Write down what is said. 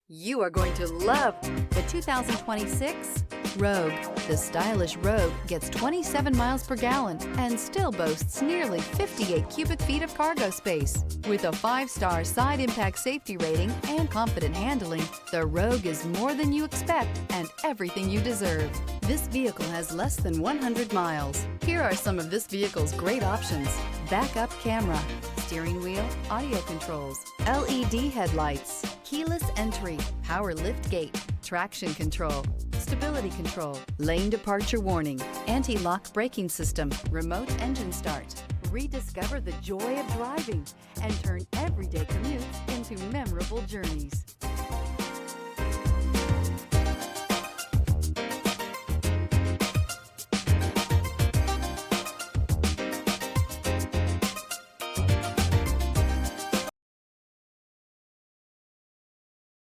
You are going to love the 2026 Rogue. The stylish Rogue gets 27 miles per gallon and still boasts nearly 58 cubic feet of cargo space. With a 5-star side impact safety rating and confident handling, the Rogue is more than you expect and everything you deserve. This vehicle has less than 100 miles. Here are some of this vehicle's great options: backup camera, steering wheel audio controls, LED headlights, keyless entry, power lift gate, traction control, stability control, lane departure warning, anti-lock braking system, remote engine start. Rediscover the joy of driving and turn everyday commutes into memorable journeys.